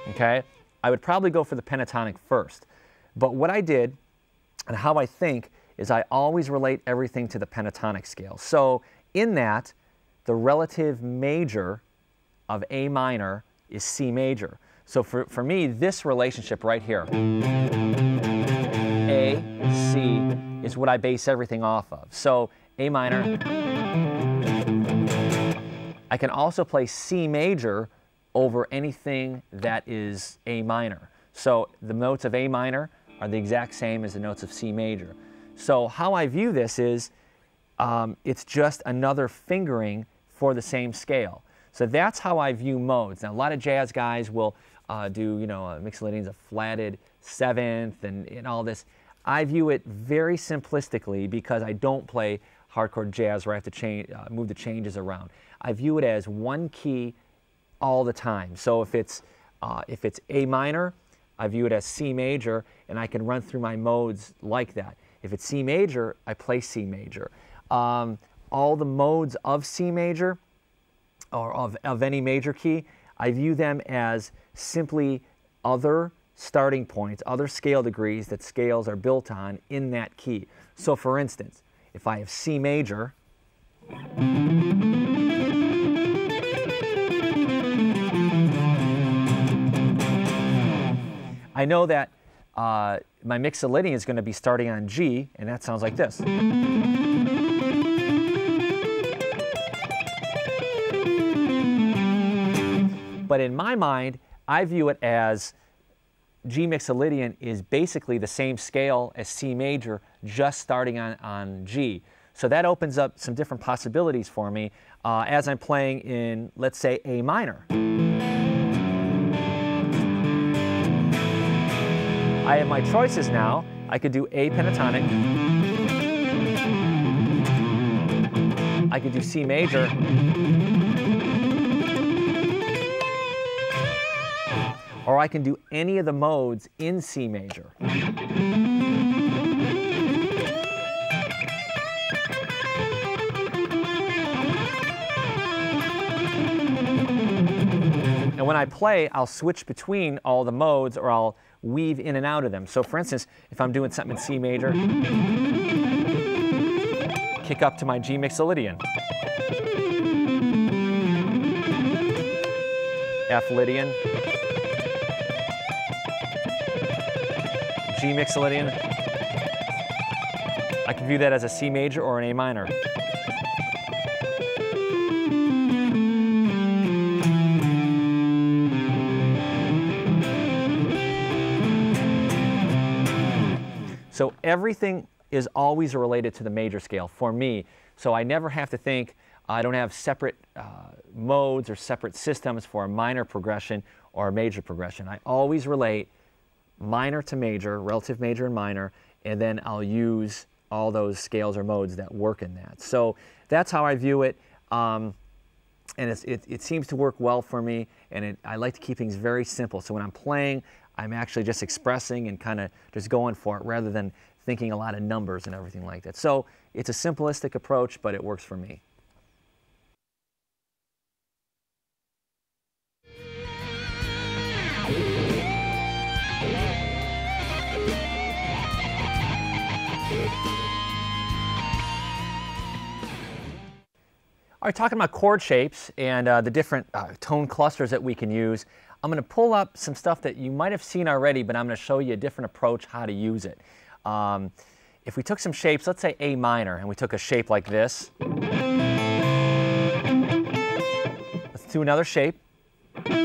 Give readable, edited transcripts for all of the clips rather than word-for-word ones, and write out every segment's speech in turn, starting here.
Okay, I would probably go for the pentatonic first. But what I did and how I think is I always relate everything to the pentatonic scale. So in that, the relative major of A minor is C major. So for me, this relationship right here, A, C, is what I base everything off of. So A minor. I can also play C major over anything that is A minor. So the notes of A minor are the exact same as the notes of C major. So how I view this is it's just another fingering for the same scale. So that's how I view modes. Now a lot of jazz guys will do, Mixolydian's a flatted seventh and all this. I view it very simplistically because I don't play hardcore jazz where I have to move the changes around. I view it as one key all the time. So if it's A minor, I view it as C major, and I can run through my modes like that. If it's C major, I play C major. All the modes of C major, or of any major key, I view them as simply other starting points, other scale degrees that scales are built on in that key. So for instance, if I have C major, I know that my Mixolydian is going to be starting on G, and that sounds like this. But in my mind, I view it as G Mixolydian is basically the same scale as C major, just starting on G. So that opens up some different possibilities for me as I'm playing in, let's say, A minor. I have my choices now. I could do A pentatonic. I could do C major. Or I can do any of the modes in C major. And when I play, I'll switch between all the modes, or I'll weave in and out of them. So for instance, if I'm doing something in C major, kick up to my G Mixolydian. F Lydian. G Mixolydian. I can view that as a C major or an A minor. So everything is always related to the major scale for me. So I never have to think, I don't have separate modes or separate systems for a minor progression or a major progression. I always relate minor to major, relative major and minor, and then I'll use all those scales or modes that work in that. So that's how I view it. And it seems to work well for me, and I like to keep things very simple. So when I'm playing, I'm actually just expressing and kind of just going for it rather than thinking a lot of numbers and everything like that. So it's a simplistic approach, but it works for me. All right, talking about chord shapes and the different tone clusters that we can use, I'm going to pull up some stuff that you might have seen already, but I'm going to show you a different approach how to use it. If we took some shapes, let's say A minor, and we took a shape like this. Let's do another shape. And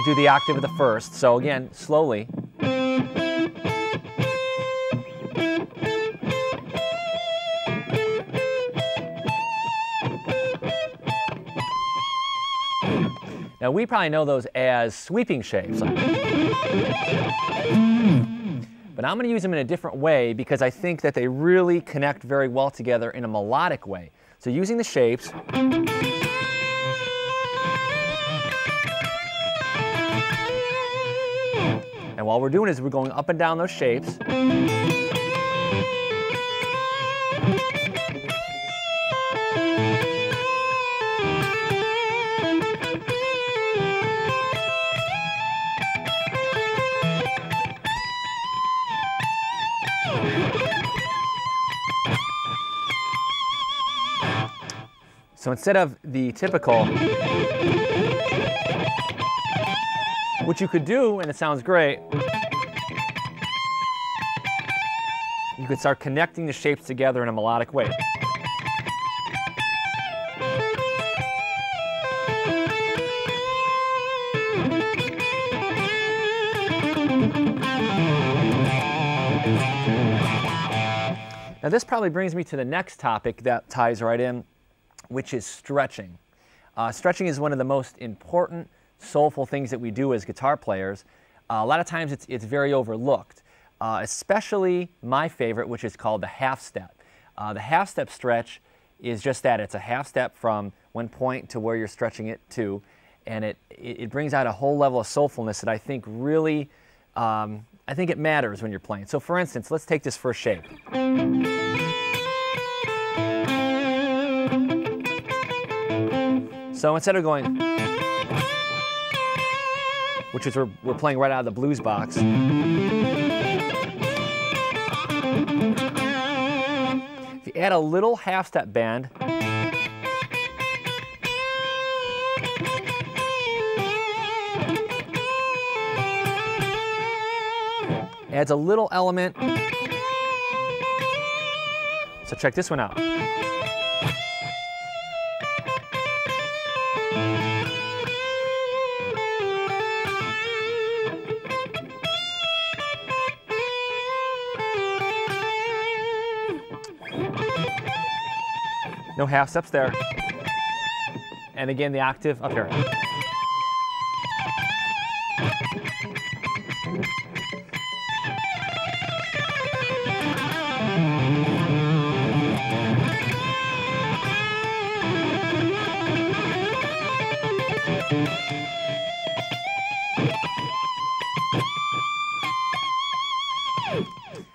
do the octave of the first. So again, slowly. Now we probably know those as sweeping shapes. But I'm going to use them in a different way because I think that they really connect very well together in a melodic way. So using the shapes. And what we're doing is we're going up and down those shapes. So instead of the typical, which you could do, and it sounds great, you could start connecting the shapes together in a melodic way. Now this probably brings me to the next topic that ties right in, which is stretching. Stretching is one of the most important soulful things that we do as guitar players. A lot of times it's very overlooked, especially my favorite, which is called the half step. The half step stretch is just that. It's a half step from one point to where you're stretching it to, and it brings out a whole level of soulfulness that I think really, I think it matters when you're playing. So for instance, let's take this first shape. So instead of going, which is we're playing right out of the blues box, if you add a little half step bend, adds a little element. So check this one out. No half steps there. And again, the octave up here.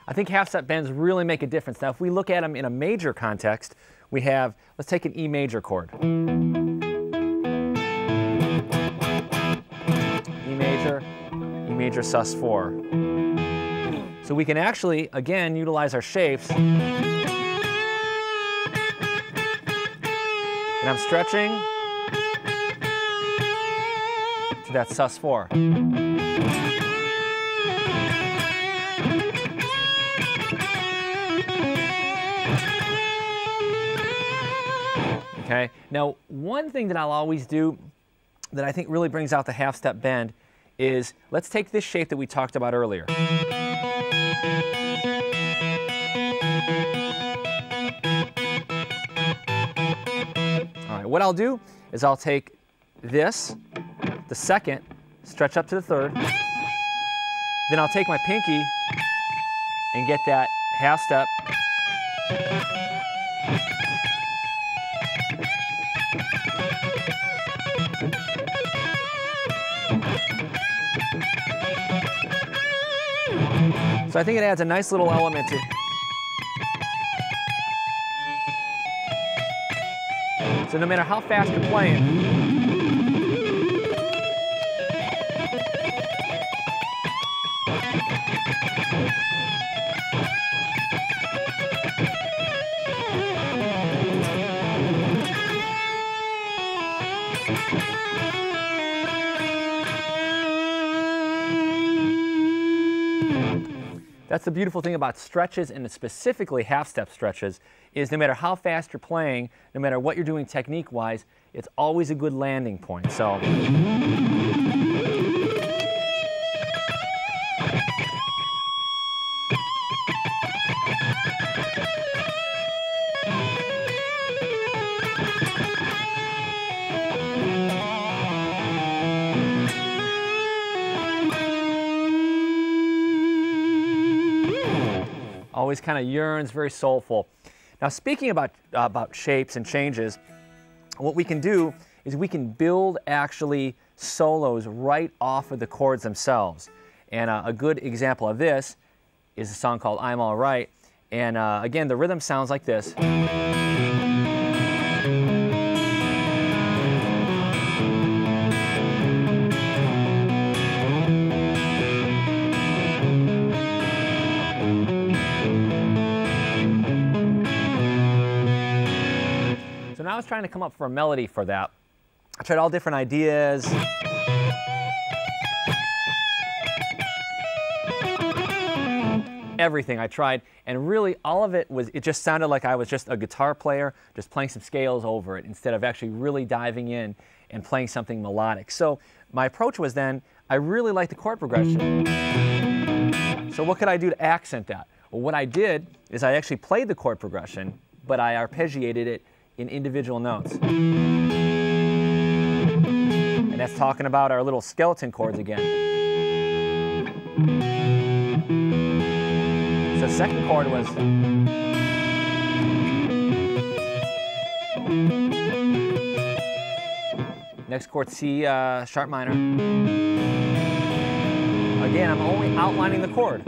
I think half step bends really make a difference. Now, if we look at them in a major context, we have, let's take an E major chord. E major sus 4. So we can actually, again, utilize our shapes. And I'm stretching to that sus 4. Okay. Now, one thing that I'll always do that I think really brings out the half step bend is, let's take this shape that we talked about earlier. All right, what I'll do is I'll take this, the second, stretch up to the third, then I'll take my pinky and get that half step. So I think it adds a nice little element to. So no matter how fast you're playing, that's the beautiful thing about stretches, and specifically half-step stretches, is no matter how fast you're playing, no matter what you're doing technique-wise, it's always a good landing point. So. Always kind of yearns, very soulful. Now, speaking about shapes and changes, what we can do is we can build actually solos right off of the chords themselves. And a good example of this is a song called I'm All Right. And again, the rhythm sounds like this. So now I was trying to come up for a melody for that. I tried all different ideas. Everything I tried, and really all of it just sounded like I was just a guitar player just playing some scales over it instead of actually really diving in and playing something melodic. So my approach was then, I really like the chord progression. So what could I do to accent that? Well, what I did is I actually played the chord progression, but I arpeggiated it in individual notes. And that's talking about our little skeleton chords again. So the second chord was next chord C sharp minor. Again, I'm only outlining the chord.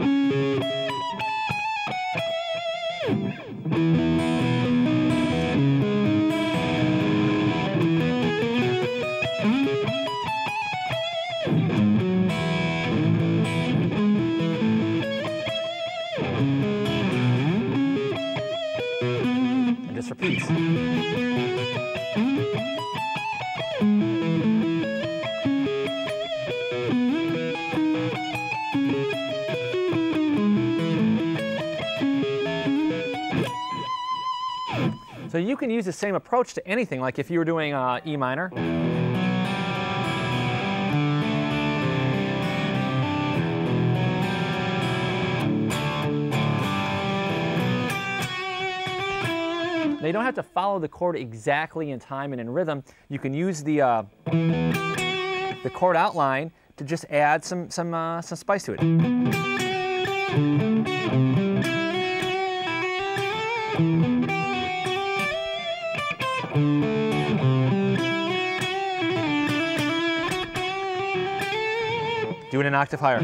And just repeats. So you can use the same approach to anything, like if you were doing E minor. Now you don't have to follow the chord exactly in time and in rhythm. You can use the chord outline to just add some spice to it. Do it an octave higher.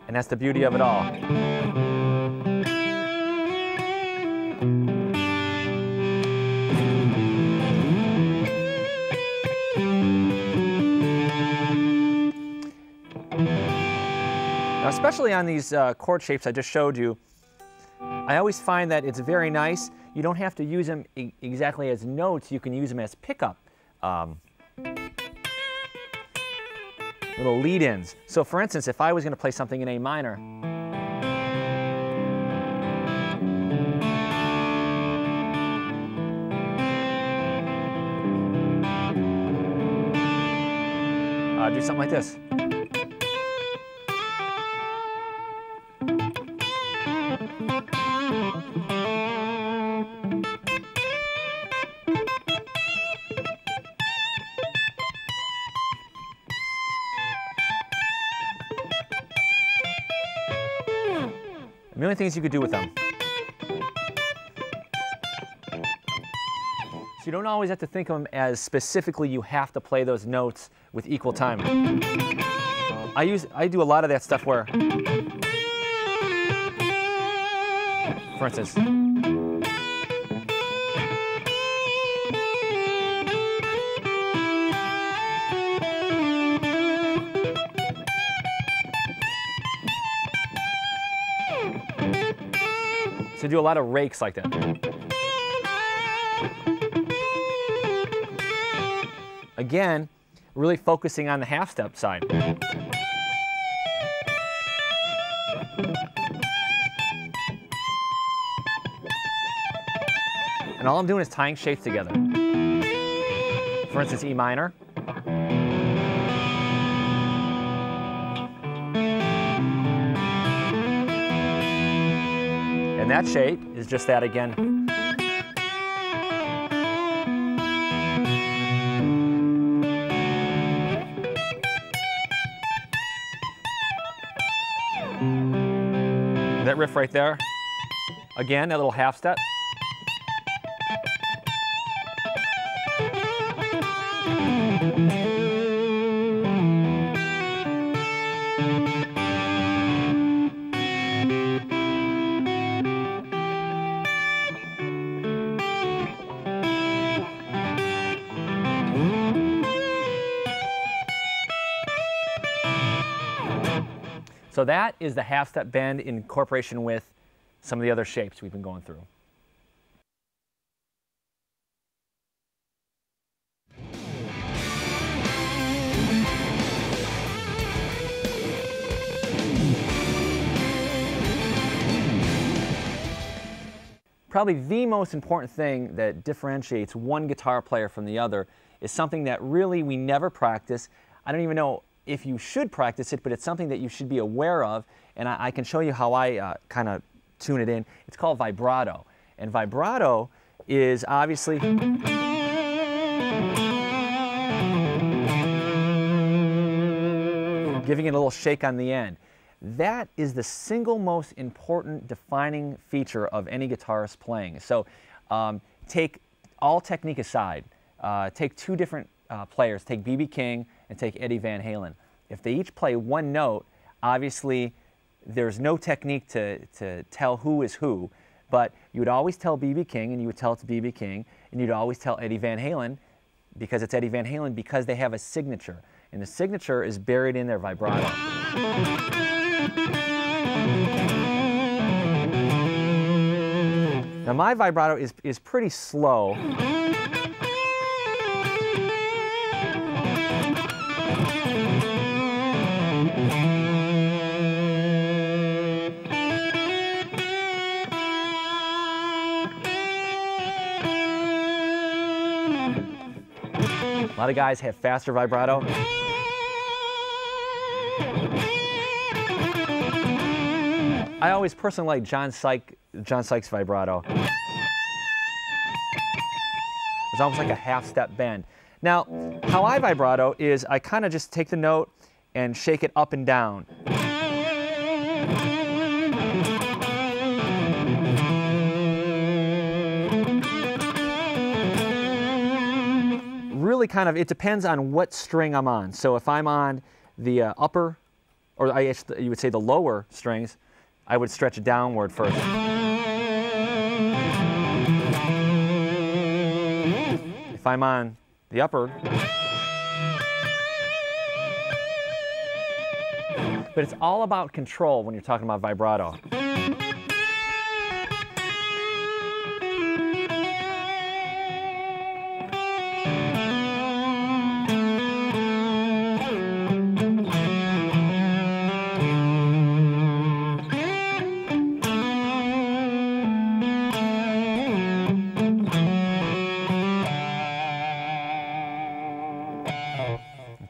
And that's the beauty of it all. Now, especially on these chord shapes I just showed you, I always find that it's very nice. You don't have to use them exactly as notes. You can use them as pickup, little lead-ins. So for instance, if I was going to play something in A minor, do something like this. A million things you could do with them. So you don't always have to think of them as specifically you have to play those notes with equal time. I do a lot of that stuff where, for instance, so do a lot of rakes like that. Again, really focusing on the half step side. And all I'm doing is tying shapes together. For instance, E minor. And that shape is just that again. That riff right there, again, that little half step. So that is the half-step bend in incorporation with some of the other shapes we've been going through. Probably the most important thing that differentiates one guitar player from the other is something that really we never practice. I don't even know if you should practice it, but it's something that you should be aware of, and I can show you how I kind of tune it in. It's called vibrato, and vibrato is obviously giving it a little shake on the end. That is the single most important defining feature of any guitarist playing. So take all technique aside, take two different players, take B.B. King and take Eddie Van Halen. If they each play one note, obviously there's no technique to tell who is who, but you would always tell B.B. King and you would tell it to B.B. King, and you'd always tell Eddie Van Halen because it's Eddie Van Halen because they have a signature, and the signature is buried in their vibrato. Now my vibrato is pretty slow. A lot of guys have faster vibrato. I always personally like John Sykes' vibrato. It's almost like a half-step bend. Now, how I vibrato is I kind of just take the note and shake it up and down. Really kind of, it depends on what string I'm on. So if I'm on the upper, or you would say the lower strings, I would stretch it downward first. If I'm on the upper, but it's all about control when you're talking about vibrato.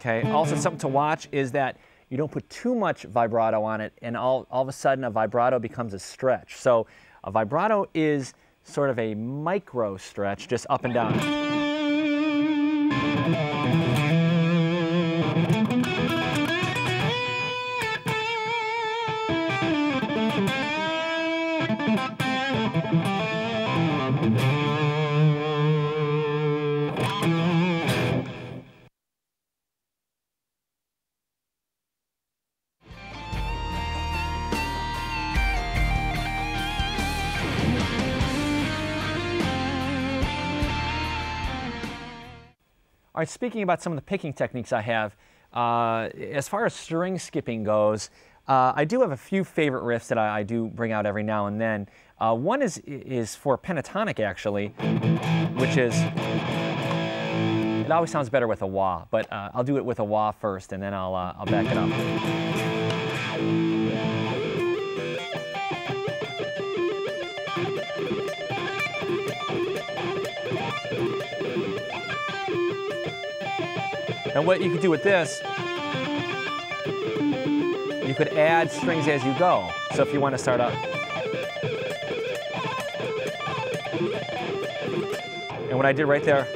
Okay. Also, something to watch is that you don't put too much vibrato on it, and all of a sudden a vibrato becomes a stretch. So a vibrato is sort of a micro stretch, just up and down. All right, speaking about some of the picking techniques I have, as far as string skipping goes, I do have a few favorite riffs that I do bring out every now and then. One is for pentatonic, actually, which is, it always sounds better with a wah, but I'll do it with a wah first, and then I'll back it up. And what you could do with this, you could add strings as you go. So if you want to start out. And what I did right there,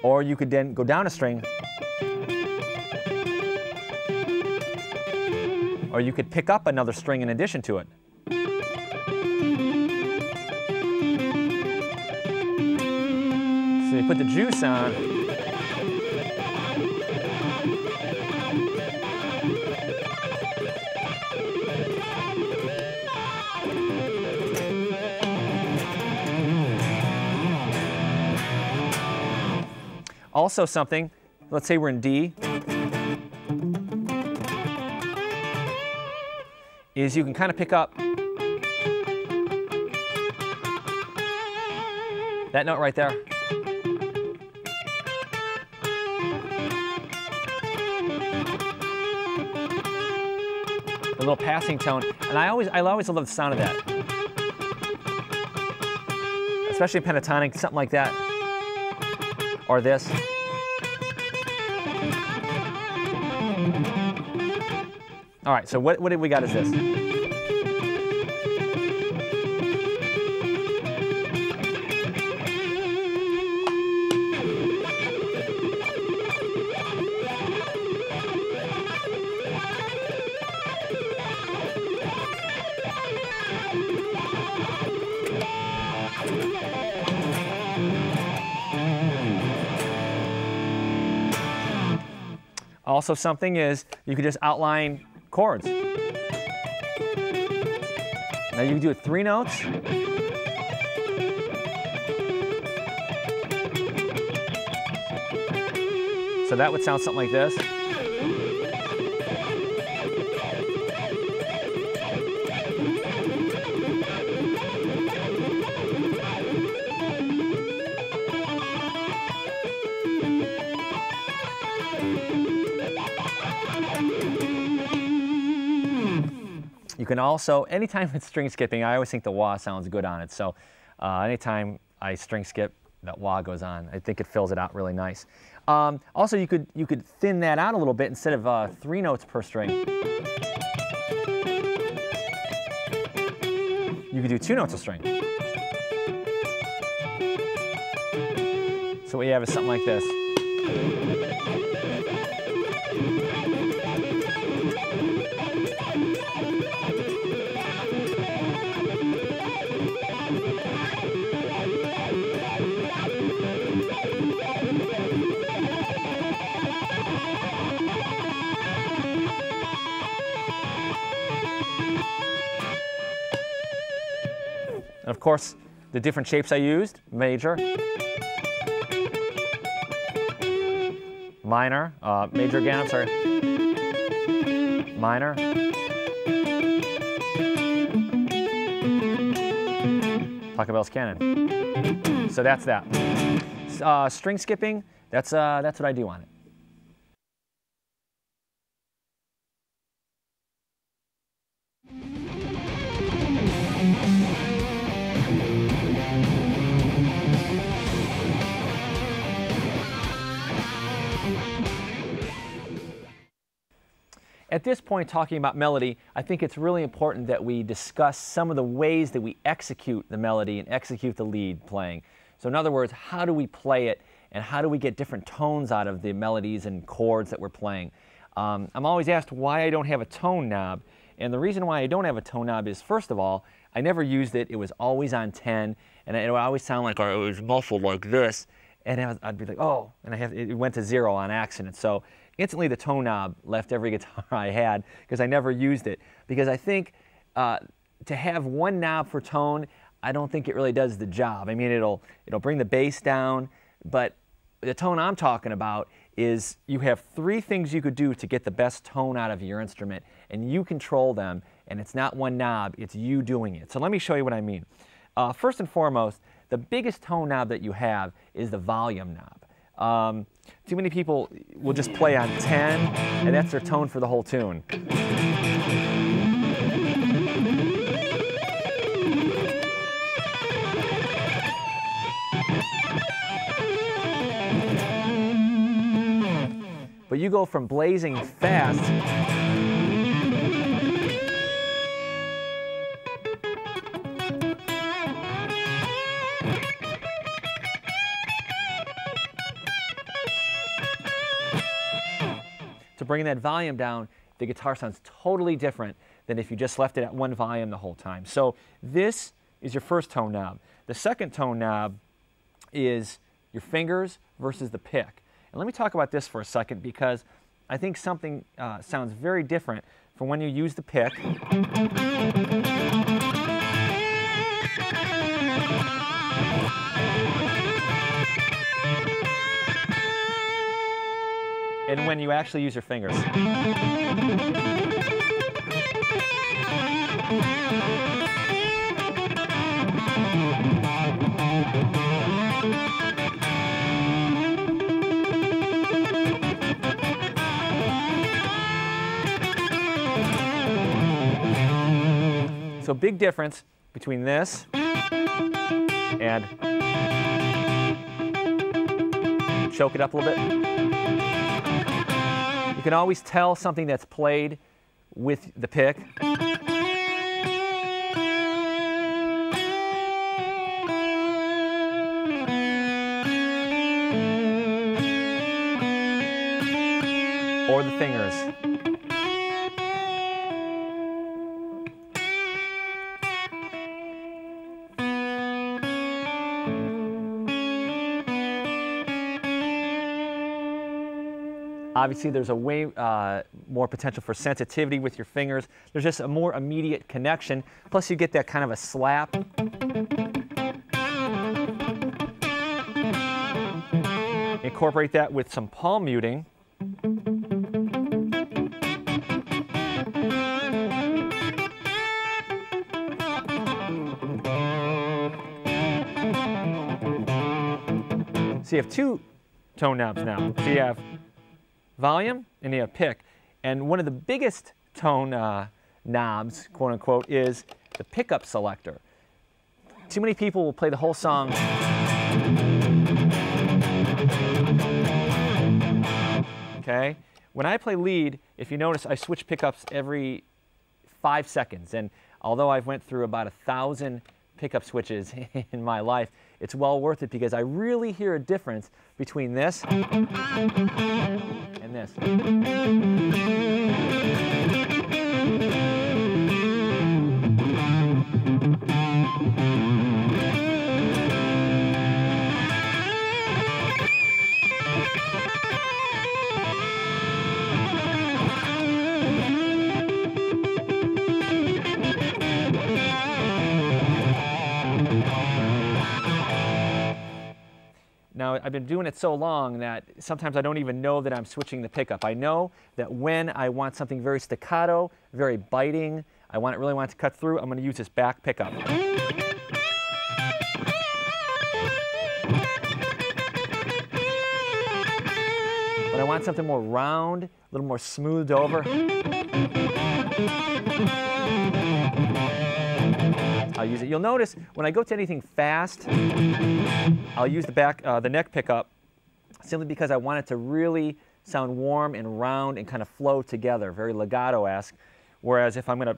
or you could then go down a string, or you could pick up another string in addition to it. So you put the juice on. Also something, let's say we're in D, is you can kind of pick up that note right there. The little passing tone, and I always love the sound of that, especially in pentatonic, something like that, or this. All right, so what we got is this. Also, something is you could just outline chords. Now you can do it 3 notes. So that would sound something like this. You can also, anytime it's string skipping, I always think the wah sounds good on it. So anytime I string skip, that wah goes on. I think it fills it out really nice. Also, you could thin that out a little bit. Instead of 3 notes per string, you could do 2 notes a string. So what you have is something like this. And of course, the different shapes I used: major, minor, major again, I'm sorry, minor, Pachelbel's canon. So that's that. String skipping, that's what I do on it. At this point, talking about melody, I think it's really important that we discuss some of the ways that we execute the melody and execute the lead playing. So in other words, how do we play it and how do we get different tones out of the melodies and chords that we're playing? I'm always asked why I don't have a tone knob, and the reason why I don't have a tone knob is, first of all, I never used it. It was always on 10, and it would always sound like it was muffled like this, and I'd be like, oh, and it went to 0 on accident. So instantly the tone knob left every guitar I had because I never used it. Because I think to have one knob for tone, I don't think it really does the job. I mean, it'll bring the bass down, but the tone I'm talking about is you have 3 things you could do to get the best tone out of your instrument, and you control them, and it's not one knob, it's you doing it. So let me show you what I mean. First and foremost, the biggest tone knob that you have is the volume knob. Too many people will just play on 10, and that's their tone for the whole tune. But you go from blazing fast to bringing that volume down. The guitar sounds totally different than if you just left it at one volume the whole time. So this is your first tone knob. The second tone knob is your fingers versus the pick. And let me talk about this for a second, because I think something sounds very different from when you use the pick. and when you actually use your fingers. So big difference between this and choke it up a little bit. You can always tell something that's played with the pick. Or the fingers. Obviously, there's a way more potential for sensitivity with your fingers. There's just a more immediate connection. Plus, you get that kind of a slap. Incorporate that with some palm muting. So you have two tone knobs now. So you have volume and you have pick. And one of the biggest tone knobs, quote unquote, is the pickup selector. Too many people will play the whole song. Okay? When I play lead, if you notice, I switch pickups every 5 seconds. And although I've went through about 1,000 pickup switches in my life, it's well worth it because I really hear a difference between this and this. Now, I've been doing it so long that sometimes I don't even know that I'm switching the pickup. I know that when I want something very staccato, very biting, really want it to cut through, I'm going to use this back pickup. When I want something more round, a little more smoothed over, I'll use it. You'll notice when I go to anything fast, I'll use the neck pickup simply because I want it to really sound warm and round and kind of flow together, very legato-esque. Whereas if I'm going to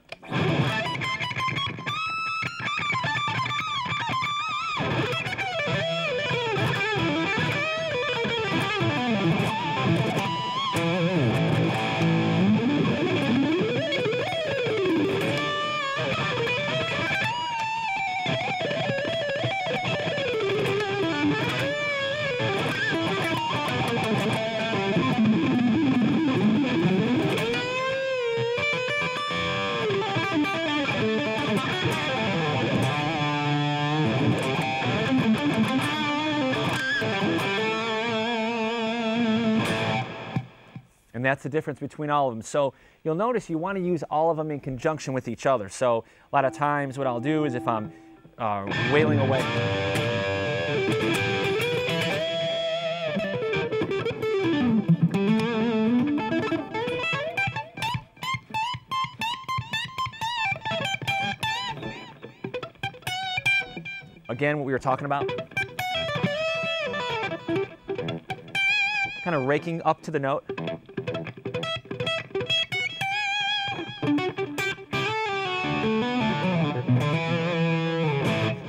And that's the difference between all of them. So you'll notice you want to use all of them in conjunction with each other. So a lot of times what I'll do is if I'm wailing away. Again, what we were talking about. Kind of raking up to the note.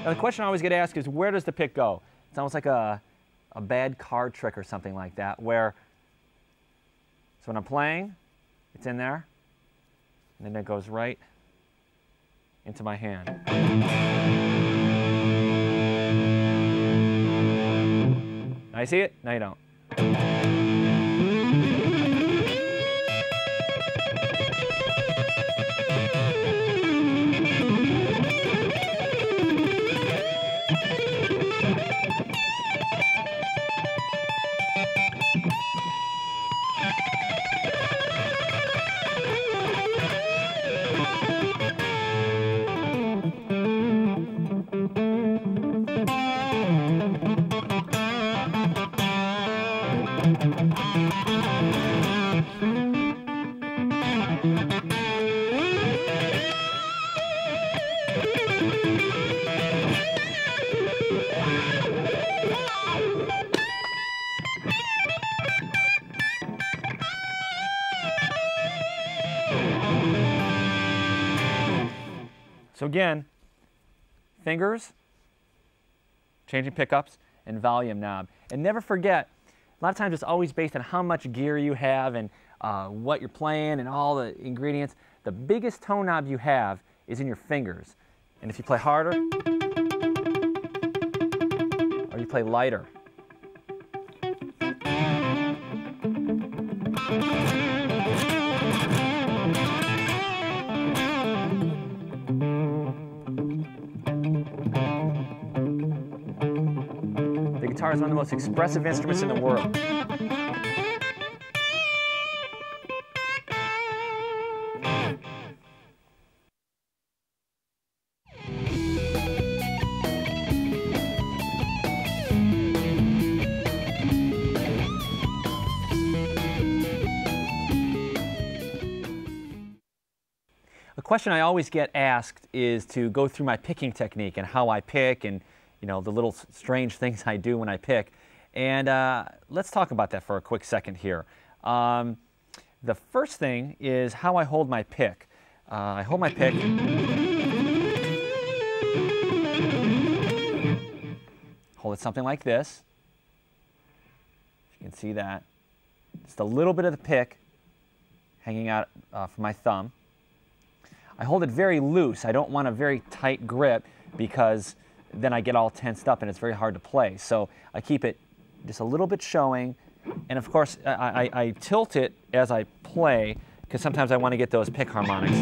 Now, the question I always get asked is, where does the pick go? It's almost like a bad card trick or something like that, where, so when I'm playing, it's in there, and then it goes right into my hand. Now you see it? No, you don't. So again, fingers, changing pickups, and volume knob. And never forget, a lot of times it's always based on how much gear you have and what you're playing and all the ingredients. The biggest tone knob you have is in your fingers. And if you play harder, or you play lighter, the guitar is one of the most expressive instruments in the world. A question I always get asked is to go through my picking technique and how I pick and the little strange things I do when I pick. And let's talk about that for a quick second here. The first thing is how I hold my pick. I hold my pick. Hold it something like this. You can see that. Just a little bit of the pick hanging out from my thumb. I hold it very loose. I don't want a very tight grip because then I get all tensed up and it's very hard to play. So I keep it just a little bit showing. And of course, I tilt it as I play because sometimes I want to get those pick harmonics.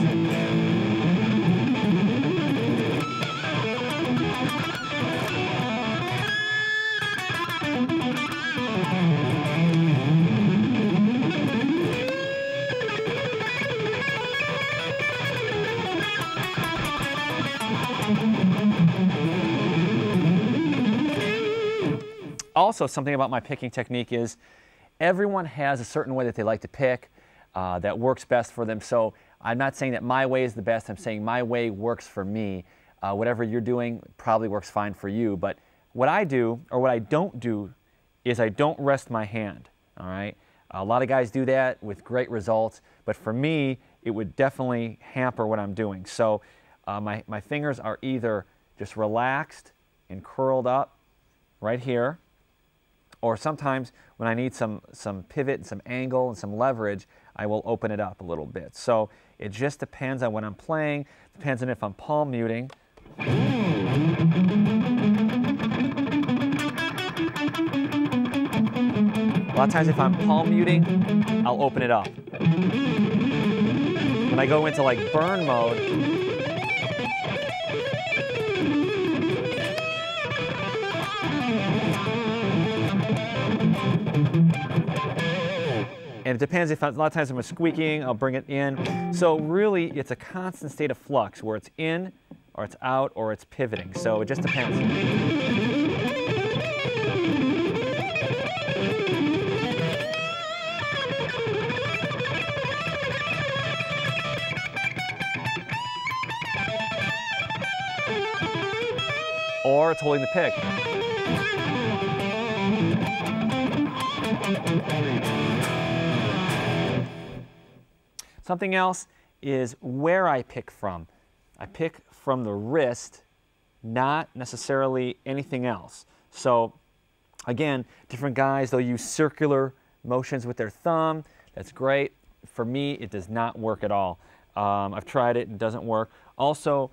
Also, something about my picking technique is everyone has a certain way that they like to pick that works best for them. So I'm not saying that my way is the best. I'm saying my way works for me. Whatever you're doing probably works fine for you. But what I do, or what I don't do, is I don't rest my hand. All right. A lot of guys do that with great results. But for me, it would definitely hamper what I'm doing. So my fingers are either just relaxed and curled up right here, or sometimes when I need some pivot and some angle and some leverage, I will open it up a little bit. So it just depends on what I'm playing, depends on if I'm palm muting. A lot of times if I'm palm muting, I'll open it up. When I go into like burn mode, and it depends if a lot of times if I'm squeaking, I'll bring it in. So really, it's a constant state of flux where it's in, or it's out, or it's pivoting. So it just depends. Or it's holding the pick. Something else is where I pick from. I pick from the wrist, not necessarily anything else. So again, different guys, they'll use circular motions with their thumb. That's great. For me, it does not work at all. I've tried it, it doesn't work. Also,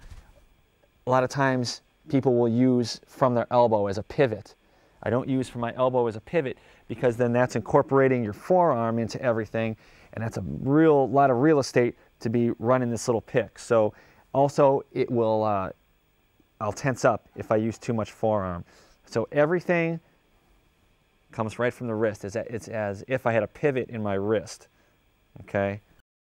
a lot of times people will use from their elbow as a pivot. I don't use from my elbow as a pivot because then that's incorporating your forearm into everything, and that's a lot of real estate to be running this little pick. So also it will, I'll tense up if I use too much forearm. So everything comes right from the wrist. It's as if I had a pivot in my wrist, okay?